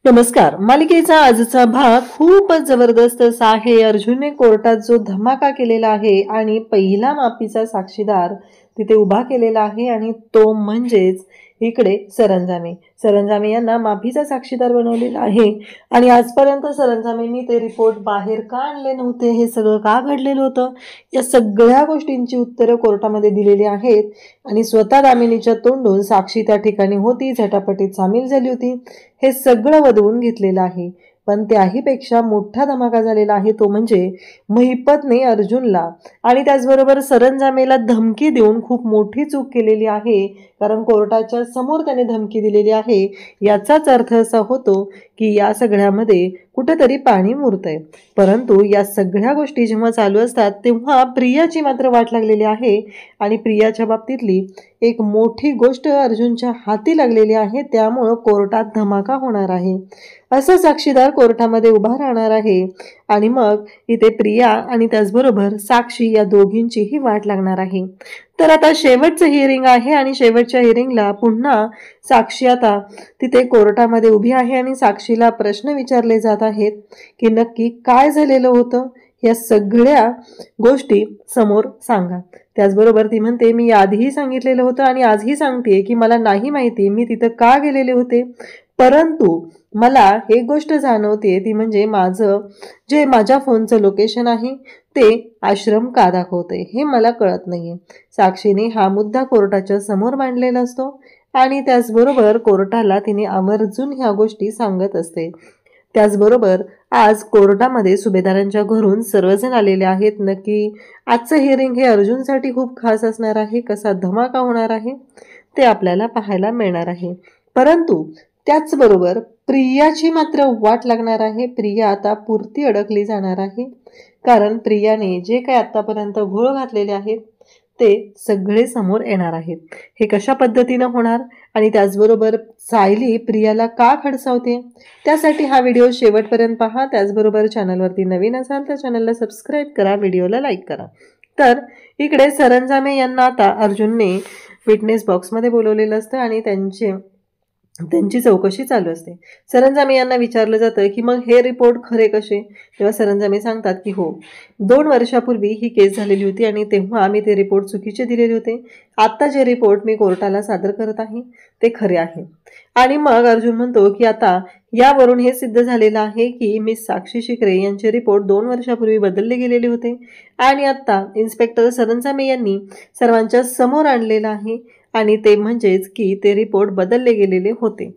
नमस्कार. मालिकेचा आजचा भाग खूपच जबरदस्त असा आहे. अर्जुनने कोर्टात जो धमाका केलेला आहे आणि पहिला माफीचा साक्षीदार तिथे उभा केलेला आहे आणि तो म्हणजेच इकडे सरंजामे. सरंजामे यांना माफीचा साक्षीदार बनवलेला आहे आणि आजपर्यंत सरंजामेंनी ते रिपोर्ट बाहेर का आणले नव्हते, हे सगळं का घडलेलं होतं, या सगळ्या गोष्टींची उत्तरं कोर्टामध्ये दिलेली आहेत. आणि स्वतः दामिनीच्या तोंडून साक्षी त्या ठिकाणी होती, झटापटीत सामील झाली होती, हे सगळं वदवून घेतलेलं आहे. पण त्याहीपेक्षा मोठा धमाका झालेला आहे तो म्हणजे महिपतने अर्जुनला आणि त्याचबरोबर सरंजामेला धमकी देऊन खूप मोठी चूक केलेली आहे. कारण कोर्टाच्या समोर त्याने धमकी दिलेली आहे. याचाच अर्थ असा होतो की या सगळ्यामध्ये कुठेतरी पाणी मुरतंय. परंतु या सगळ्या गोष्टी जेव्हा चालू असतात तेव्हा प्रियाची मात्र वाट लागलेली आहे आणि प्रियाच्या बाबतीतली एक मोठी गोष्ट अर्जुनच्या हाती लागलेली आहे. त्यामुळं कोर्टात धमाका होणार आहे. असा साक्षीदार कोर्टामध्ये उभा राहणार आहे आणि मग इथे प्रिया आणि त्याचबरोबर साक्षी या दोघींचीही वाट लागणार आहे. तर आता शेवटचं हिअरिंग आहे आणि शेवटच्या हिअरिंगला पुन्हा साक्षी आता तिथे कोर्टामध्ये उभी आहे आणि साक्षीला प्रश्न विचारले जात आहेत की नक्की काय झालेलं होतं, या सगळ्या गोष्टी समोर सांगा. त्याचबरोबर ती म्हणते मी आधीही सांगितलेलं होतं आणि आजही सांगते की मला नाही माहिती मी तिथं का गेलेले होते, परंतु मला एक गोष्ट जाणवते ती म्हणजे माझ्या फोनचं लोकेशन आहे ते आश्रम का दाखवते हे मला कळत नाहीये. साक्षीने हा मुद्दा कोर्टाच्या समोर मांडलेला असतो आणि त्याचबरोबर कोर्टाला तिने आवर्जून ह्या गोष्टी सांगत असते. त्याचबरोबर आज कोर्टामध्ये सुभेदारांच्या घरून सर्वजण आलेले आहेत. नक्की आजचं हिअरिंग हे अर्जुनसाठी खूप खास असणार आहे. कसा धमाका होणार आहे ते आपल्याला पाहायला मिळणार आहे. परंतु त्याचबरोबर प्रियाची मात्र वाट लागणार आहे. प्रिया आता पुरती अडकली जाणार आहे. कारण प्रियाने जे काही आतापर्यंत घोळ घातलेले आहेत ते सगळे समोर येणार आहेत. हे कशा पद्धतीनं होणार आणि त्याचबरोबर सायली प्रियाला का खडसावते, त्यासाठी हा व्हिडिओ शेवटपर्यंत पहा. त्याचबरोबर चॅनलवरती नवीन असाल तर चॅनलला सबस्क्राईब करा, व्हिडिओला लाईक करा. तर इकडे सरंजामे यांना आता अर्जुनने विटनेस बॉक्समध्ये बोलवलेलं असतं आणि त्यांची चौकशी चालू असते. सरंजामे यांना विचारलं जातं की मग हे रिपोर्ट खरे कसे, तेव्हा सरंजामे सांगतात की हो, 2 वर्षापूर्वी ही केस झालेली होती आणि तेव्हा मी ते रिपोर्ट चुकीचे दिलेले होते. आता जे रिपोर्ट मी कोर्टाला सादर करत आहे ते खरे आहे. आणि मग अर्जुन म्हणतो की आता यावरून हे सिद्ध झालेलं आहे की मिस साक्षी शिकरे यांचे रिपोर्ट 2 वर्षापूर्वी बदलले गेलेले होते आणि आता इन्स्पेक्टर सरंजामे यांनी सर्वांच्या समोर आणलेलं आहे आणि ते म्हणजेच की ते रिपोर्ट बदलले गेलेले होते.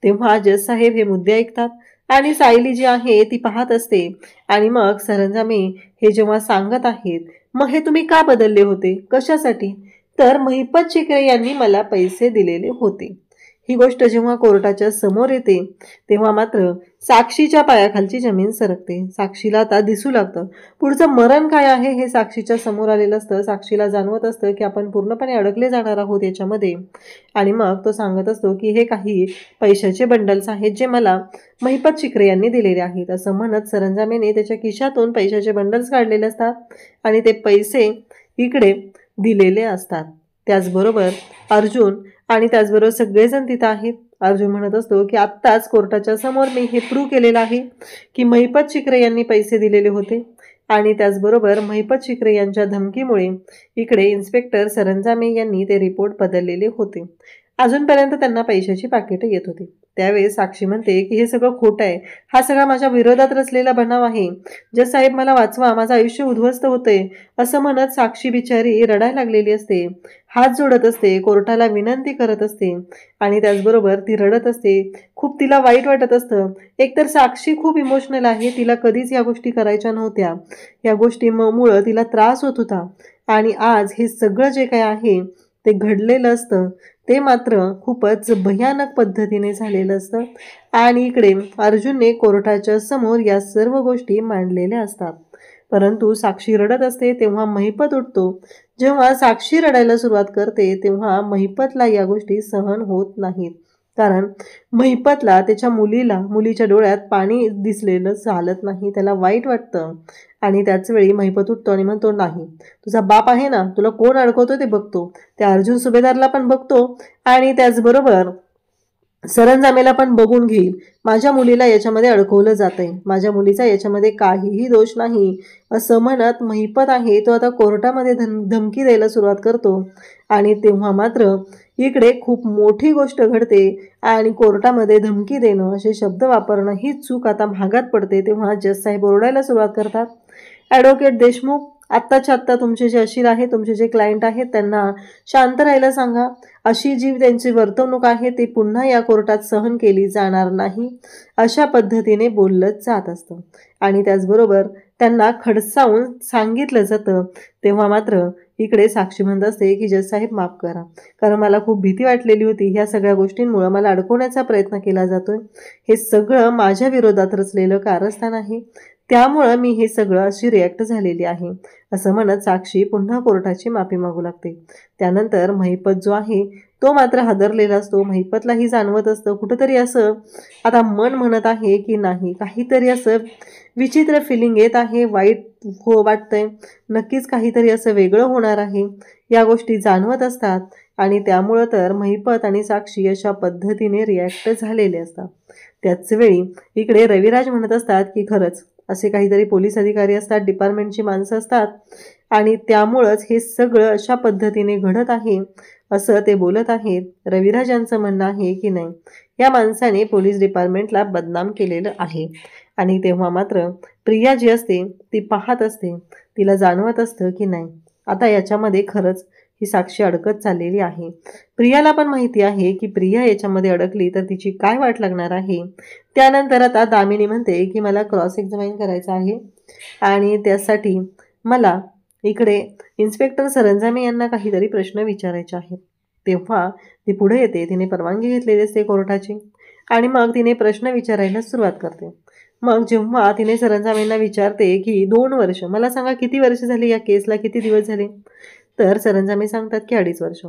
तेव्हा जज साहेब हे मुद्दे ऐकतात आणि सायली जी आहे ती पाहत असते आणि मग सरंजामे हे जेव्हा सांगत आहेत मग हे तुम्ही का बदलले होते, कशासाठी, तर महिपत शिकरे यांनी मला पैसे दिलेले होते. ही गोष्ट जेव्हा कोर्टाच्या समोर येते तेव्हा मात्र साक्षीच्या पायाखालची जमीन सरकते. साक्षीला आता दिसू लागतं पुढचं मरण काय आहे हे साक्षीच्या समोर आलेलं असतं. साक्षीला जाणवत असतं की आपण पूर्णपणे अडकले जाणार आहोत याच्यामध्ये आणि मग तो सांगत असतो की हे काही पैशाचे बंडल्स आहेत जे मला महिपत शिकरे यांनी दिलेले आहेत. असं म्हणत सरंजामेने त्याच्या खिशातून पैशाचे बंडल्स काढलेले असतात आणि ते पैसे इकडे दिलेले असतात. त्याचबरोबर अर्जुन आणि त्याचबरोबर सगळेजण तिथं आहेत. अर्जुन म्हणत असतो की आत्ताच कोर्टाच्या समोर मी हे प्रूव्ह केलेलं आहे की महिपत शिकरे यांनी पैसे दिलेले होते आणि त्याचबरोबर महिपत शिकरे यांच्या धमकीमुळे इकडे इन्स्पेक्टर सरंजामे यांनी ते रिपोर्ट बदललेले होते. अजूनपर्यंत त्यांना पैशाची पाकिटं येत होती. त्यावेळेस साक्षी म्हणते की हे सगळं खोटं आहे, हा सगळा माझ्या विरोधात रचलेला बनाव आहे, जज साहेब मला वाचवा, माझं आयुष्य उद्ध्वस्त होतंय, असं म्हणत साक्षी बिचारी रडायला लागलेली असते, हात जोडत असते, कोर्टाला विनंती करत असते आणि त्याचबरोबर ती रडत असते. खूप तिला वाईट वाटत असतं. एकतर साक्षी खूप इमोशनल आहे, तिला कधीच या गोष्टी करायच्या नव्हत्या, या गोष्टीमुळं तिला त्रास होत होता आणि आज हे सगळं जे काय आहे ते घडलेलं असतं ते मात्र खूपच भयानक पद्धतीने झालेलं असतं आणि इकडे अर्जुनने कोर्टाच्या समोर या सर्व गोष्टी मांडलेल्या असतात. परंतु साक्षी रडत असते तेव्हा महिपत उठतो. जेव्हा साक्षी रडायला सुरुवात करते तेव्हा महिपतला या गोष्टी सहन होत नाहीत. कारण महिपतला त्याच्या मुलीच्या डोळ्यात पाणी दिसलेलं चालत नाही, त्याला वाईट वाटतं आणि त्याच वेळी महिपत उठतो आणि म्हणतो नाही, तुझा बाप आहे ना, तुला कोण अडकवतो ते बघतो. त्या अर्जुन सुभेदारला पण बघतो आणि त्याचबरोबर सरंजामेला पण बघून घेईल. माझ्या मुलीला याच्यामध्ये अडकवलं जातंय, माझ्या मुलीचा याच्यामध्ये काहीही दोष नाही असं म्हणत महिपत आहे तो आता कोर्टामध्ये धमकी द्यायला सुरुवात करतो. आणि तेव्हा मात्र इकडे खूप मोठी गोष्ट घडते आणि कोर्टामध्ये धमकी देणं असे शब्द वापरणं ही चूक आता भागात पडते. तेव्हा जज साहेब ओरडायला सुरुवात करतात. ॲडव्होकेट देशमुख, आत्ताच्या आत्ता तुमचे जे अशील आहे, तुमचे जे क्लायंट आहेत त्यांना शांत राहायला सांगा. अशी जी त्यांची वर्तवणूक आहे ती पुन्हा या कोर्टात सहन केली जाणार नाही अशा पद्धतीने बोललं जात असतं. आणि त्याचबरोबर त्यांना खडसावून सांगितलं जातं. तेव्हा मात्र इकडे साक्षी म्हणत असते की जज साहेब माफ करा, कारण मला खूप भीती वाटलेली होती. ह्या सगळ्या गोष्टींमुळे मला अडकवण्याचा प्रयत्न केला जातोय. हे सगळं माझ्या विरोधात रचलेलं कारस्थान आहे, त्यामुळं मी हे सगळं अशी रिॲक्ट झालेली आहे असं म्हणत साक्षी पुन्हा कोर्टाची माफी मागू लागते. त्यानंतर महिपत जो आहे तो मात्र हादरलेला असतो. महिपतलाही जाणवत असतं कुठंतरी असं आता मन म्हणत आहे की नाही, काहीतरी असं विचित्र फिलिंग येत आहे, वाईट वाटतंय, नक्कीच काहीतरी असं वेगळं होणार आहे, या गोष्टी जाणवत असतात. आणि त्यामुळं तर महिपत आणि साक्षी अशा पद्धतीने रिॲक्ट झालेले असतात. त्याच वेळी इकडे रविराज म्हणत असतात की खरंच असे काहीतरी पोलीस अधिकारी असतात, डिपार्टमेंटची माणसं असतात आणि त्यामुळंच हे सगळं अशा पद्धतीने घडत आहे असं ते बोलत आहेत. रविराजांचं म्हणणं आहे की नाही, या माणसाने पोलीस डिपार्टमेंटला बदनाम केलेलं आहे. आणि तेव्हा मात्र प्रिया जी असते ती पाहत असते, तिला जाणवत असतं की नाही आता याच्यामध्ये खरंच ही साक्षी अडकत चाललेली आहे. प्रियाला पण माहिती आहे की प्रिया याच्यामध्ये अडकली तर तिची काय वाट लागणार आहे. त्यानंतर आता दामिनी म्हणते की मला क्रॉस एक्झामाइन करायचं आहे आणि त्यासाठी मला इकडे इन्स्पेक्टर सरंजामे यांना काहीतरी प्रश्न विचारायचे आहेत. तेव्हा ती पुढे येते, तिने परवानगी घेतलेली असते कोर्टाची आणि मग तिने प्रश्न विचारायला सुरुवात करते. मग जेव्हा तिने सरंजामेंना विचारते की 2 वर्ष, मला सांगा किती वर्ष झाली या केसला, किती दिवस झाले, तर सरंजामे सांगतात की 2.5 वर्ष.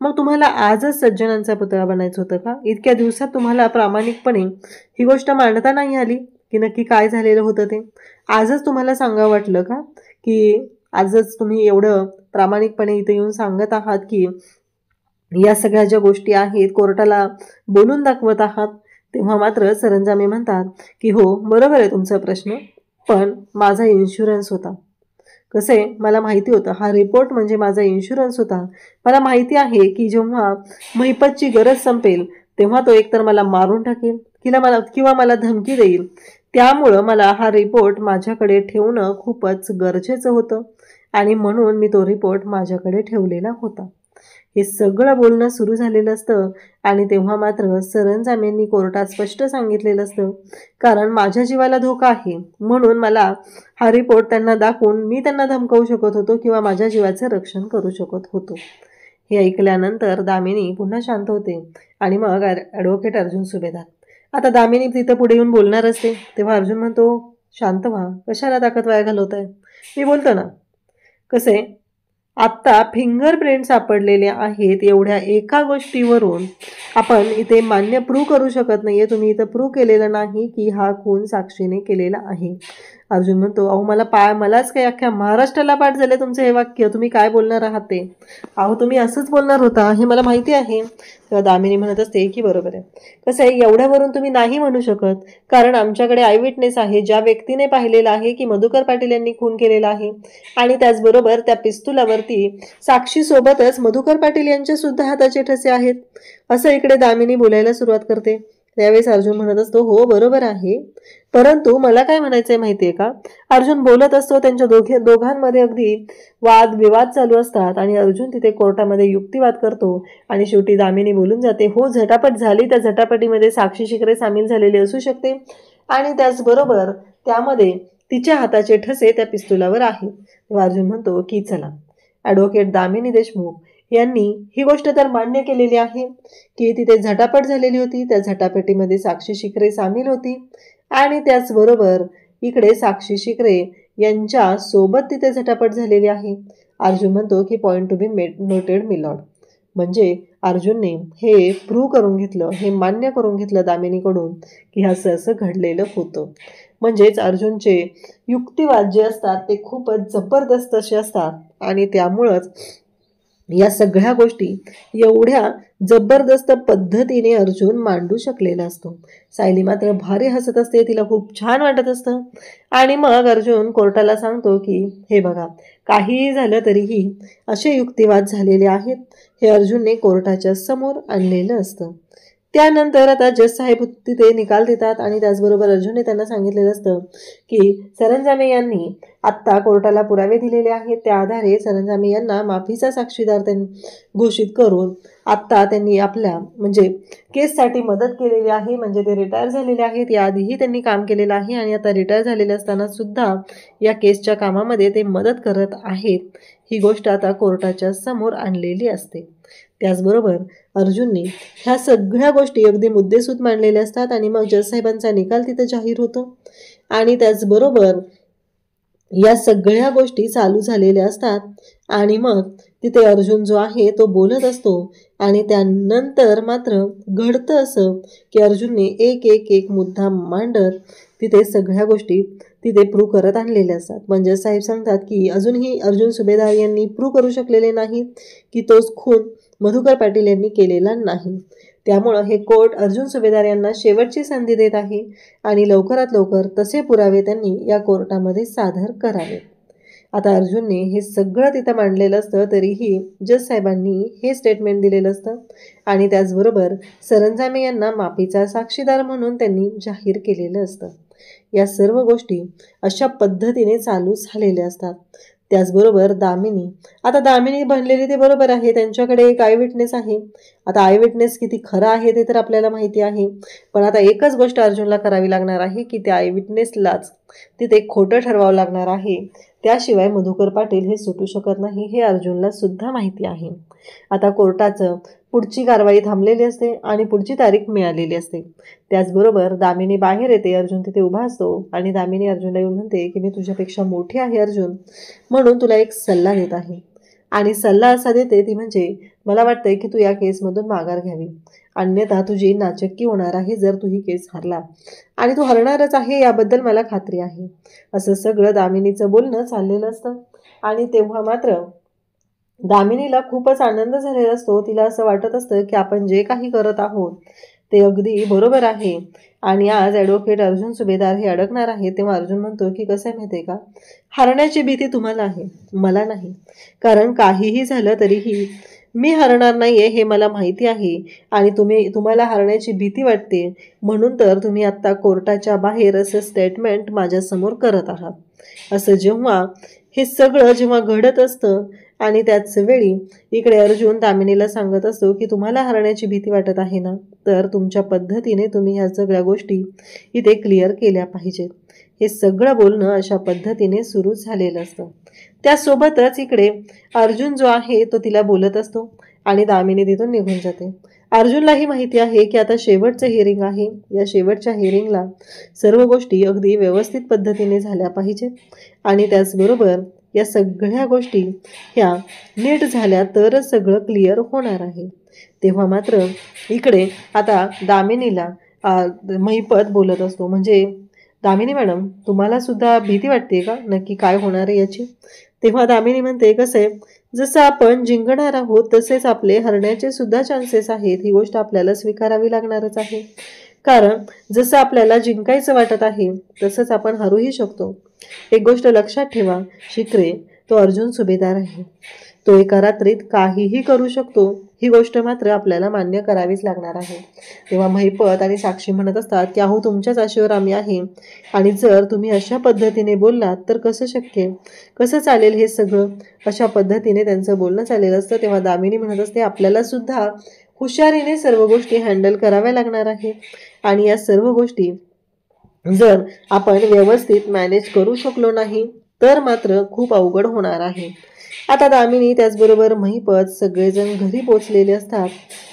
मग तुम्हाला आजच सज्जनांचा पुतळा बनायचं होतं का? इतक्या दिवसात तुम्हाला प्रामाणिकपणे ही गोष्ट मांडता नाही आली की नक्की काय झालेलं होतं ते? आजच तुम्हाला सांगावं वाटलं का की आजच तुम्ही एवढं प्रामाणिकपणे इथे येऊन सांगत आहात की या सगळ्या ज्या गोष्टी आहेत कोर्टाला बोलून दाखवत आहात? तेव्हा मात्र सरंजामे म्हणतात की हो बरोबर आहे तुमचा प्रश्न, पण माझा इन्शुरन्स होता. कसं आहे, मला माहिती होतं हा रिपोर्ट म्हणजे माझा इन्शुरन्स होता. मला माहिती आहे की जेव्हा महिपतची गरज संपेल तेव्हा तो एकतर मला मारून टाकेल किंवा मला धमकी देईल. त्यामुळं मला हा रिपोर्ट माझ्याकडे ठेवणं खूपच गरजेचं होतं आणि म्हणून मी तो रिपोर्ट माझ्याकडे ठेवलेला होता. हे सगळं बोलणं सुरू झालेलं असतं आणि तेव्हा मात्र सरंजामेंनी कोर्टात स्पष्ट सांगितलेलं असतं, कारण माझ्या जीवाला धोका आहे म्हणून मला हा रिपोर्ट त्यांना दाखवून मी त्यांना धमकावू शकत होतो किंवा माझ्या जीवाचं रक्षण करू शकत होतो. हे ऐकल्यानंतर दामिनी पुन्हा शांत होते आणि मग ॲडव्होकेट अर्जुन सुभेदार, आता दामिनी तिथं पुढे येऊन बोलणार असते तेव्हा अर्जुन म्हणतो शांत व्हा, कशाला ताकद वाया घालवताय, मी बोलतो ना. कसं आहे, आत्ता फिंगरप्रिंट सापडलेले आहेत, एवढ्या एका गोष्टीवरून आपण इथे मान्य प्रूव्ह करू शकत नाहीये, तुम्ही इथं प्रूव्ह केलेलं नाही की हा खून साक्षीने केलेला आहे. अर्जुन म्हणतो अहो मलाच काही अख्ख्या महाराष्ट्राला पाठ झाले तुमचं हे वाक्य, तुम्ही काय बोलणार आहात ते, अहो तुम्ही असंच बोलणार होता हे मला माहिती आहे. तेव्हा दामिनी म्हणत असते की बरोबर आहे. कसं आहे, एवढ्यावरून तुम्ही नाही म्हणू शकत, कारण आमच्याकडे आय विटनेस आहे, ज्या व्यक्तीने पाहिलेलं आहे की मधुकर पाटील यांनी खून केलेला आहे आणि त्याचबरोबर त्या पिस्तुलावरती साक्षीसोबतच मधुकर पाटील यांचे सुद्धा हाताचे ठसे आहेत असं इकडे दामिनी बोलायला सुरुवात करते. त्यावेळेस अर्जुन म्हणत असतो हो बरोबर आहे, परंतु मला काय म्हणायचंय माहितीये का, अर्जुन बोलत असतो, त्यांच्या दोघांमध्ये अगदी वाद विवाद चालू असतात आणि अर्जुन तिथे कोर्टामध्ये युक्तिवाद करतो आणि शेवटी दामिनी बोलून जाते हो झटापट झाली, त्या झटापटीमध्ये साक्षी शिकरे सामील झालेली असू शकते आणि त्याचबरोबर त्यामध्ये तिच्या हाताचे ठसे त्या पिस्तुलावर आहेत. तेव्हा अर्जुन म्हणतो की चला, ॲडव्होकेट दामिनी देशमुख यांनी ही गोष्ट तर मान्य केलेली आहे की तिथे झटापट झालेली होती, त्या झटापटीमध्ये साक्षी शिकरे सामील होती आणि त्याचबरोबर इकडे साक्षी शिकरे यांच्या सोबत तिथे झटापट झालेली आहे. अर्जुन म्हणतो की point to be noted milord, म्हणजे अर्जुनने हे प्रूव्ह करून घेतलं, हे मान्य करून घेतलं दामिनीकडून की असं घडलेलं होतं. म्हणजेच अर्जुनचे युक्तिवाद जे असतात ते खूपच जबरदस्त असे असतात आणि त्यामुळंच या सगळ्या गोष्टी एवढ्या जबरदस्त पद्धतीने अर्जुन मांडू शकलेला असतो. सायली मात्र भारी हसत असते, तिला खूप छान वाटत असतं. आणि मग अर्जुन कोर्टाला सांगतो की हे बघा, काहीही झालं तरीही असे युक्तिवाद झालेले आहेत, हे अर्जुनने कोर्टाच्या समोर आणलेलं असतं. त्यानंतर आता जज साहेब तिथे निकाल देतात आणि त्याचबरोबर अर्जुनने त्यांना सांगितलेलं असतं की सरंजामे यांनी आत्ता कोर्टाला पुरावे दिलेले आहेत, त्या आधारे सरंजामे यांना माफीचा साक्षीदार त्यांनी घोषित करून आत्ता त्यांनी आपल्या म्हणजे केससाठी मदत केलेली आहे. म्हणजे ते रिटायर झालेले आहेत, याआधीही त्यांनी काम केलेलं आहे आणि आता रिटायर झालेले असताना सुद्धा या केसच्या कामामध्ये ते मदत करत आहेत, ही गोष्ट आता कोर्टाच्या समोर आणलेली असते. त्याचबरोबर अर्जुनने ह्या सगळ्या गोष्टी अगदी मुद्देसूद मांडलेल्या असतात आणि मग जजसाहेबांचा निकाल तिथं जाहीर होतो. आणि त्याचबरोबर या सगळ्या गोष्टी चालू झालेल्या असतात आणि मग तिथे अर्जुन जो आहे तो बोलत असतो. आणि त्यानंतर मात्र घडतं असं की अर्जुनने एक एक एक मुद्दा मांडत तिथे सगळ्या गोष्टी तिथे प्रूव्ह करत आणलेल्या असतात. म्हणजे साहेब सांगतात की अजूनही अर्जुन सुभेदार यांनी प्रूव्ह करू शकलेले नाही की तोच खून मधुकर पाटील यांनी केलेला नाही. त्यामुळं हे कोर्ट अर्जुन सुभेदार यांना शेवटची संधी देत आहे आणि लवकरात लवकर तसे पुरावे त्यांनी या कोर्टामध्ये सादर करावे. आता अर्जुनने हे सगळं तिथं मांडलेलं असतं तरीही जज साहेबांनी हे स्टेटमेंट दिलेलं असतं आणि त्याचबरोबर सरंजामे यांना माफीचा साक्षीदार म्हणून त्यांनी जाहीर केलेलं असतं. या सर्व गोष्टी अशा पद्धतीने चालू झालेल्या असतात. त्याचबरोबर दामिनी बनलेली ते बरोबर आहे, त्यांच्याकडे एक आय विटनेस आहे. आता आय विटनेस किती खरं आहे ते तर आपल्याला माहिती आहे, पण आता एकच गोष्ट अर्जुनला करावी लागणार आहे की त्या आय विटनेसलाच तिथे खोटं ठरवावं लागणार आहे. त्याशिवाय मधुकर पाटील हे सुटू शकत नाही, हे अर्जुनला सुद्धा माहिती आहे. आता कोर्टाचं पुढची कारवाई थांबलेली असते आणि पुढची तारीख मिळालेली असते. त्याचबरोबर दामिनी बाहेर येते, अर्जुन तिथे उभा असतो आणि दामिनी अर्जुनला येऊन म्हणते की मी तुझ्यापेक्षा मोठी आहे अर्जुन, म्हणून तुला एक सल्ला देत आहे. आणि सल्ला असा देते ती म्हणजे मला वाटतंय की तू या केसमधून माघार घ्यावी, अन्यथा तुझी नाचक्की होणार आहे जर तू ही केस हरला, आणि तू हरणारच आहे याबद्दल मला खात्री आहे. असं सगळं दामिनीचं बोलणं चाललेलं असतं. आणि तेव्हा मात्र दामिनीला खूपच आनंद झालेला असतो. तिला असं वाटत असतं की आपण जे काही करत आहोत ते अगदी बरोबर आहे आणि आज ॲडव्होकेट अर्जुन सुभेदार हे अडकणार आहे. तेव्हा अर्जुन म्हणतो की कसं आहे माहिती आहे का, हरण्याची भीती तुम्हाला आहे, मला नाही. कारण काहीही झालं तरीही मी हरणार नाहीये हे मला माहिती आहे आणि तुम्हाला हरण्याची भीती वाटते, म्हणून तर तुम्ही आत्ता कोर्टाच्या बाहेर असं स्टेटमेंट माझ्यासमोर करत आहात. असं जेव्हा हे सगळं जेव्हा घडत असतं आणि त्याच वेळी इकडे अर्जुन दामिनीला सांगत असतो की तुम्हाला हरण्याची भीती वाटत आहे ना, तर तुमच्या पद्धतीने तुम्ही ह्या सगळ्या गोष्टी इथे क्लिअर केल्या पाहिजेत. हे सगळं बोलणं अशा पद्धतीने सुरू झालेलं असतं. त्यासोबतच इकडे अर्जुन जो आहे तो तिला बोलत असतो आणि दामिनी तिथून निघून जाते. अर्जुनलाही माहिती आहे की आता शेवटचं हिअरिंग आहे, या शेवटच्या हिअरिंगला सर्व गोष्टी अगदी व्यवस्थित पद्धतीने झाल्या पाहिजेत आणि त्याचबरोबर या सगळ्या गोष्टी ह्या नीट झाल्या तरच सगळं क्लिअर होणार आहे. तेव्हा मात्र इकडे आता दामिनीला महिपत बोलत असतो, म्हणजे दामिनी मॅडम तुम्हाला सुद्धा भीती वाटते का, नक्की काय होणार आहे याची. तेव्हा दामिनी म्हणते कसं आहे, जसं आपण जिंकणार आहोत तसेच आपले हरण्याचे सुद्धा चान्सेस आहेत, ही गोष्ट आपल्याला स्वीकारावी लागणारच आहे. कारण जसं आपल्याला जिंकायचं वाटत आहे तसंच आपण हारूही शकतो. एक गोष्ट लक्षात ठेवा शिक्रे, तो अर्जुन सुभेदार आहे, तो एका रात्रीत काहीही करू शकतो, ही गोष्ट मात्र आपल्याला मान्य करावीच लागणार आहे. तेव्हा महिपत आणि साक्षी म्हणत असतात की अहो तुमच्याच आशेवर आम्ही आहे आणि जर तुम्ही अशा पद्धतीने बोललात तर कसं शक्य, कसं चालेल हे सगळं, अशा पद्धतीने त्यांचं बोलणं चाललेलं असतं. तेव्हा दामिनी म्हणत असते आपल्याला सुद्धा हुशारीने सर्व गोष्टी हँडल कराव्या लागणार आहे आणि या सर्व गोष्टी जर आपण व्यवस्थित मॅनेज करू शकलो नाही तर मात्र खूप अवघड होणार आहे. आता दामिनी त्याचबरोबर महिपत सगळेजण घरी पोचलेले असतात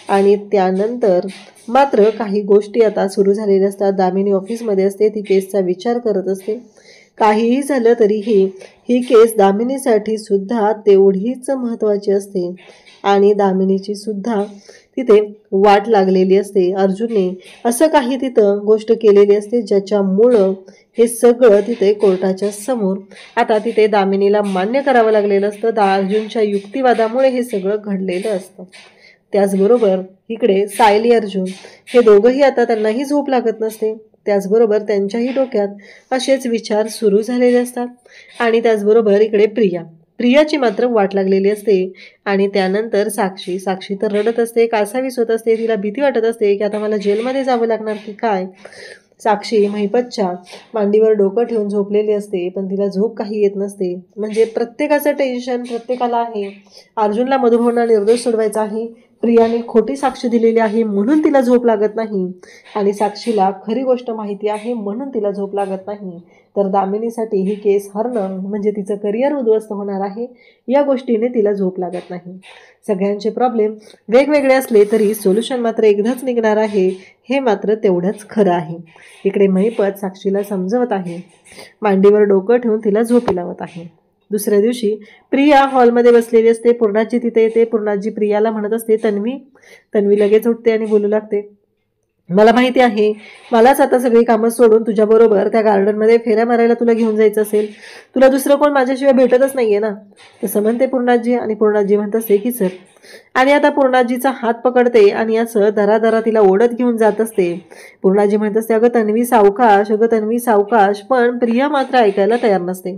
आणि त्यानंतर मात्र काही गोष्टी आता सुरू झालेल्या असतात. दामिनी ऑफिसमध्ये असते, ती केसचा विचार करत असते. काहीही झालं तरीही ही केस दामिनीसाठी सुद्धा तेवढीच महत्त्वाची असते आणि दामिनीची सुद्धा तिथे वाट लागलेली असते. अर्जुनने असं काही तिथं गोष्ट केलेली असते ज्याच्यामुळं हे सगळं तिथे कोर्टाच्या समोर आता तिथे दामिनीला मान्य करावं लागलेलं असतं. अर्जुनच्या युक्तिवादामुळे हे सगळं घडलेलं असतं. त्याचबरोबर इकडे सायली अर्जुन हे दोघंही आता त्यांनाही झोप लागत नसते. त्याचबरोबर त्यांच्याही डोक्यात असेच विचार सुरू झालेले असतात. आणि त्याचबरोबर इकडे प्रियाची मात्र वाट लागलेली असते. आणि त्यानंतर साक्षी तर रडत असते, कासावीस होत असते. तिला भीती वाटत असते की आता मला जेलमध्ये जावं लागणार की काय. साक्षी महिपतच्या मांडीवर डोकं ठेवून झोपलेली असते, पण तिला झोप काही येत नसते. म्हणजे प्रत्येकाचं टेन्शन प्रत्येकाला आहे. अर्जुनला मधुभावना निर्दोष सोडवायचा आहे, प्रियाने खोटी साक्ष दिलेली आहे म्हणून तिला झोप लागत नाही, आणि साक्षीला खरी गोष्ट माहिती आहे म्हणून तिला झोप लागत नाही. तर दामिनीसाठी ही केस हरणं म्हणजे तिचं करिअर उद्ध्वस्त होणार आहे. या गोष्टीने तिला झोप लागत नाही. सगळ्यांचे प्रॉब्लेम वेगवेगळे असले तरी सोल्युशन मात्र एकदाच निघणार आहे, हे मात्र तेवढंच खरं आहे. इकडे महिपत साक्षीला समजवत आहे, मांडीवर डोकं ठेवून तिला झोपी लावत आहे. दुसऱ्या दिवशी प्रिया हॉलमध्ये बसलेली असते. पूर्णाजी तिथे येते. पूर्णाजी प्रियाला म्हणत असते तन्वी लगेच उठते आणि बोलू लागते, मला माहिती आहे मलाच आता सगळी कामं सोडून तुझ्याबरोबर त्या गार्डनमध्ये फेऱ्या मारायला तुला घेऊन जायचं असेल. तुला दुसरं कोण माझ्याशिवाय भेटतच नाहीये ना. तसं म्हणते पूर्णाजी. आणि पूर्णाजी म्हणत असते की सर. आणि आता पूर्णाजीचा हात पकडते आणि असं दरादरा तिला ओढत घेऊन जात असते. पूर्णाजी म्हणत असते, अगं तन्वी सावकाश. पण प्रिया मात्र ऐकायला तयार नसते.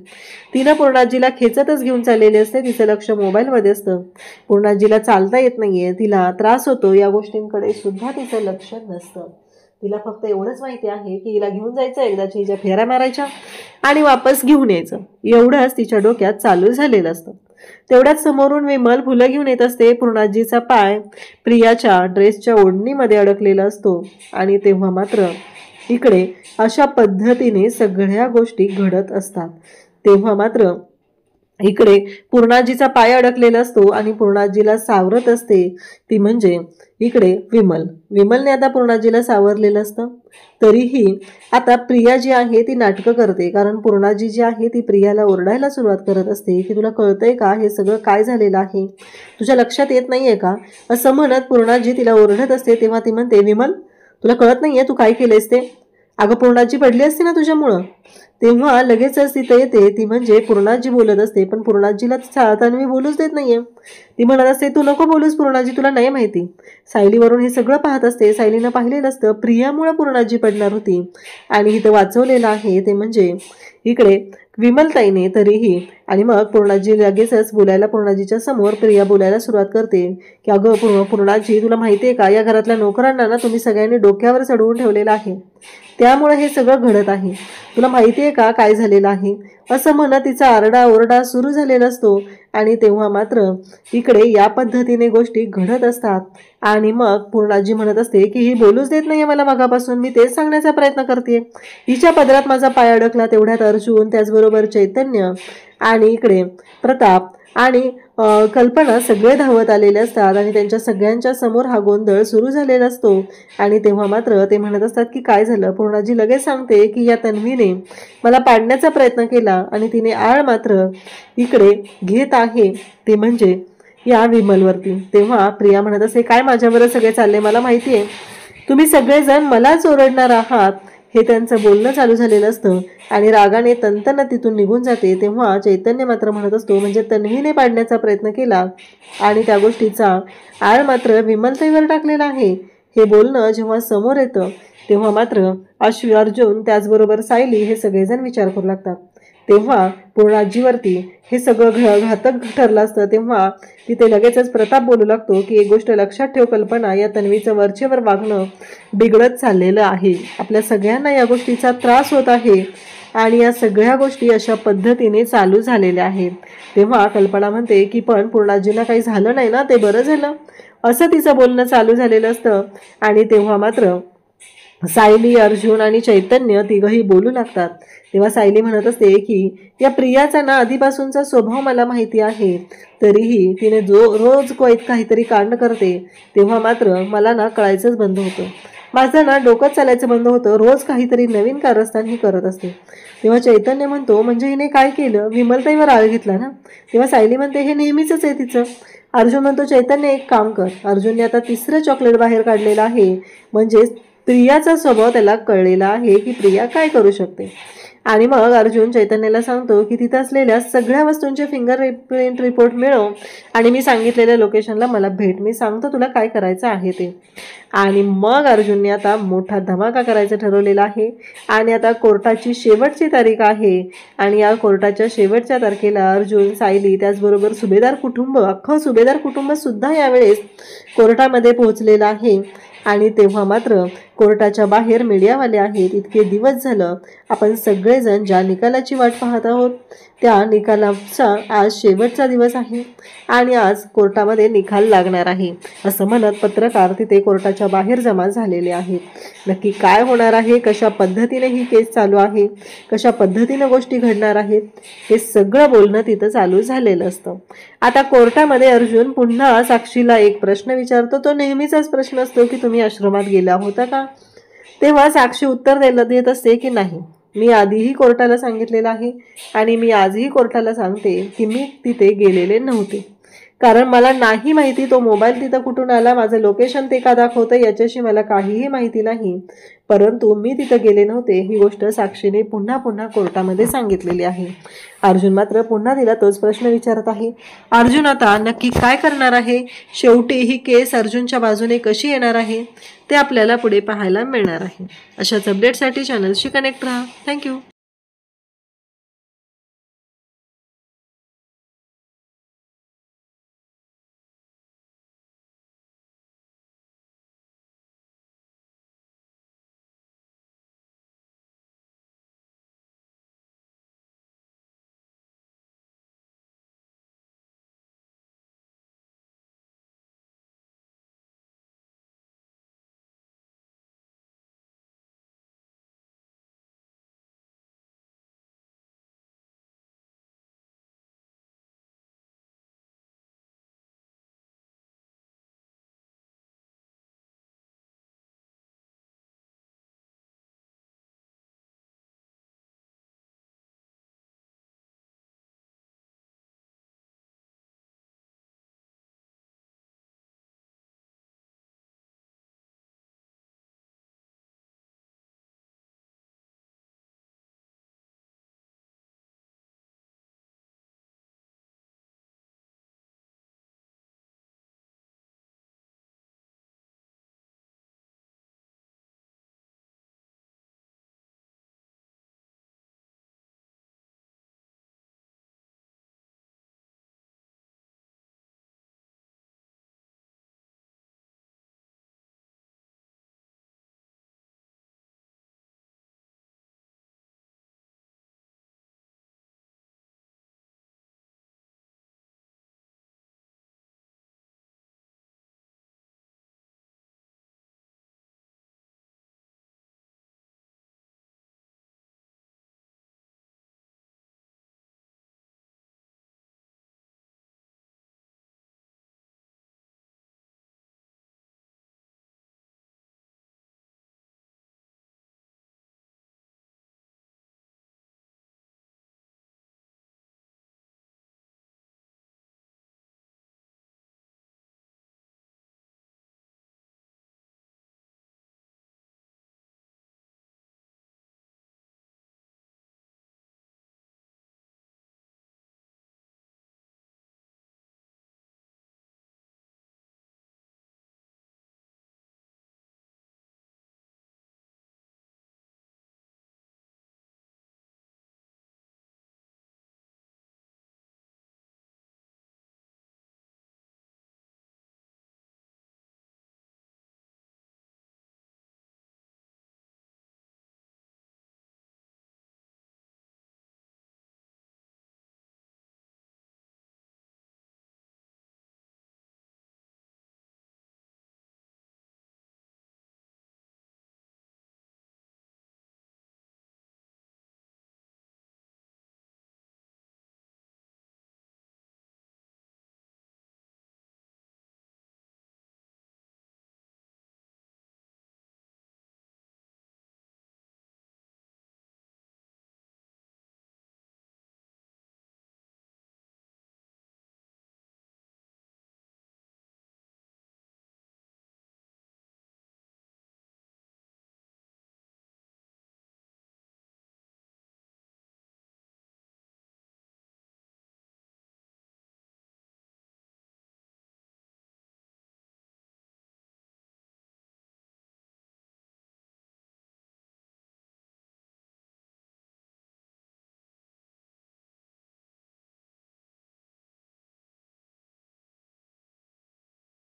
तिनं पूर्णाजीला खेचतच घेऊन चाललेली असते. तिचं लक्ष मोबाईलमध्ये असतं. पूर्णाजीला चालता येत नाहीये, तिला त्रास होतो, या गोष्टींकडे सुद्धा तिचं लक्ष नसतं. तिला फक्त एवढंच माहिती आहे की हिला घेऊन जायचं, एकदाची हिच्या फेऱ्या मारायच्या आणि वापस घेऊन यायचं, एवढंच तिच्या डोक्यात चालू झालेलं असतं. तेवढ्याच समोरून विमल फुलं घेऊन येत असते. पूर्णाजीचा पाय प्रियाच्या ड्रेसच्या ओढणीमध्ये अडकलेला असतो. आणि तेव्हा मात्र इकडे अशा पद्धतीने सगळ्या गोष्टी घडत असतात. तेव्हा मात्र इकडे पूर्णाजीचा पाय अडकलेला असतो आणि पूर्णाजीला सावरत असते ती म्हणजे इकडे विमलने आता पूर्णाजीला सावरलेलं असतं. तरीही आता प्रिया जी आहे ती नाटकं करते, कारण पूर्णाजी जी आहे ती प्रियाला ओरडायला सुरुवात करत असते की तुला कळतंय का हे सगळं काय झालेलं आहे, तुझ्या लक्षात येत नाहीये का, असं म्हणत पूर्णाजी तिला ओरडत असते. तेव्हा ती म्हणते, विमल तुला कळत नाहीये तू काय केलेस ते, अगं पूर्णाजी पडली असते ना तुझ्यामुळं. तेव्हा लगेचच तिथे येते ती म्हणजे पूर्णाजी बोलत असते, पण पूर्णाजीला तन्वी बोलूच देत नाहीये. ती म्हणत असते, तू नको बोलूस पूर्णाजी, तुला नाही माहिती. सायलीवरून हे सगळं पाहत असते. सायलीनं पाहिलेलं असतं प्रियामुळे पूर्णाजी पडणार होती आणि इथं वाचवलेलं आहे ते म्हणजे इकडे विमलताईने. तरीही आणि मग पूर्णाजी लगेचच बोलायला, पूर्णाजीच्या समोर प्रिया बोलायला सुरुवात करते की अगं पूर्णाजी तुला माहिती आहे का, या घरातल्या नोकरांना ना तुम्ही सगळ्यांनी डोक्यावर चढवून ठेवलेलं आहे, त्यामुळे हे सगळं घडत आहे, तुला माहिती आहे का काय झालेलं आहे, असं म्हणत तिचा आरडाओरडा सुरू झालेला असतो. आणि तेव्हा मात्र इकडे या पद्धतीने गोष्टी घडत असतात. आणि मग पूर्णाजी म्हणत असते की ही बोलूच देत नाहीये मला मगापासून, मी तेच सांगण्याचा प्रयत्न करते, हिच्या पदरात माझा पाय अडकला. तेवढ्यात अर्जुन, त्याचबरोबर चैतन्य आणि इकडे प्रताप आणि कल्पना सगळे धावत आलेले असतात आणि त्यांच्या सगळ्यांच्या समोर हा गोंधळ सुरू झालेला असतो. आणि तेव्हा मात्र ते म्हणत असतात की काय झालं. पूर्णाजी लगेच सांगते की या तन्वीने मला पाडण्याचा प्रयत्न केला आणि तिने आळ मात्र इकडे घेत आहे ते म्हणजे या विमलवरती. तेव्हा प्रिया म्हणत असते, काय माझ्याबरोबर सगळे चालले, मला माहिती आहे तुम्ही सगळेजण मलाच ओरडणार आहात. हे त्यांचं बोलणं चालू झालेलं असतं आणि रागाने तंतन तिथून निघून जाते. तेव्हा चैतन्य मात्र म्हणत असतो, म्हणजे तन्वीने पाडण्याचा प्रयत्न केला आणि त्या गोष्टीचा आळ मात्र विमलताईवर टाकलेला आहे. हे बोलणं जेव्हा समोर येतं तेव्हा मात्र अर्जुन त्याचबरोबर सायली हे सगळेजण विचार करू लागतात. तेव्हा पूर्णाजीवरती हे सगळं घातक ठरलं असतं. तेव्हा तिथे लगेचच प्रताप बोलू लागतो की एक गोष्ट लक्षात ठेव कल्पना, या तन्वीचं वरचेवर वागणं बिघडत चाललेलं आहे, आपल्या सगळ्यांना या गोष्टीचा त्रास होत आहे आणि या सगळ्या गोष्टी अशा पद्धतीने चालू झालेल्या आहेत. तेव्हा कल्पना म्हणते की पण पूर्णाजींना काही झालं नाही ना, ते बरं झालं, असं तिचं बोलणं चालू झालेलं असतं. आणि तेव्हा मात्र सायली, अर्जुन आणि चैतन्य तिघही बोलू लागतात. तेव्हा सायली म्हणत असते की या प्रियाचा ना आधीपासूनचा स्वभाव मला माहिती आहे, तरीही तिने रोज काहीतरी कांड करते, तेव्हा मात्र मला ना कळायचंच बंद होतं. माझं ना डोकं चालायचं बंद होतं, रोज काहीतरी नवीन कारस्थान ही करत असते. तेव्हा चैतन्य म्हणतो, म्हणजे हिने काय केलं? विमलताईवर आळ घेतला ना? तेव्हा सायली म्हणते, हे नेहमीच आहे तिचं. अर्जुन म्हणतो, चैतन्य एक काम कर. अर्जुनने आता तिसरं चॉकलेट बाहेर काढलेलं आहे, म्हणजे प्रियाचा स्वभाव त्याला कळलेला आहे की प्रिया काय करू शकते. आणि मग अर्जुन चैतन्याला सांगतो की तिथं असलेल्या सगळ्या वस्तूंचे फिंगरप्रिंट रिपोर्ट मिळव आणि मी सांगितलेल्या लोकेशनला मला भेट. मी सांगतो तुला काय करायचं आहे ते. आणि मग अर्जुनने आता मोठा धमाका करायचं ठरवलेला आहे. आणि आता कोर्टाची शेवटची तारीख आहे आणि या कोर्टाच्या शेवटच्या तारखेला अर्जुन, सायली, त्याचबरोबर सुभेदार कुटुंब, अख्खं सुभेदार कुटुंब सुद्धा यावेळेस कोर्टामध्ये पोहोचलेलं आहे. आणि तेव्हा मात्र कोर्टाच्या बाहेर मीडियावाले आहेत. इतके दिवस झालं आपण सगळेजण ज्या निकालाची वाट पाहत आहोत त्या निकालाचा आज शेवटचा दिवस आहे आणि आज कोर्टामध्ये निकाल लागणार आहे असं म्हणत पत्रकार तिथे कोर्टाच्या बाहेर जमा झालेले आहेत. नक्की काय होणार आहे, कशा पद्धतीने ही केस चालू आहे, कशा पद्धतीने गोष्टी घडणार आहेत, हे सगळं बोलणं तिथं चालू झालेलं असतं. आता कोर्टामध्ये अर्जुन पुन्हा साक्षीला एक प्रश्न विचारतो. तो नेहमीचाच प्रश्न असतो की तुम्ही आश्रमात गेला होता का? तेव्हा साक्षी उत्तर देत असते की नाही, मी आधीही कोर्टाला सांगितलेलं आहे आणि मी आजही कोर्टाला सांगते की मी तिथे गेलेले नव्हते, कारण मला नाही माहिती तो मोबाईल तिथं कुठून आला, माझं लोकेशन ते का दाखवतं याच्याशी मला काहीही माहिती नाही, परंतु मी तिथं गेले नव्हते ही गोष्ट साक्षीने पुन्हा पुन्हा कोर्टामध्ये सांगितलेली आहे. अर्जुन मात्र पुन्हा तिला तोच प्रश्न विचारत आहे. अर्जुन आता नक्की काय करणार आहे? शेवटी ही केस अर्जुनच्या बाजूने कशी येणार आहे ते आपल्याला पुढे पाहायला मिळणार आहे. अशाच अपडेटसाठी चॅनलशी कनेक्ट राहा. थँक्यू.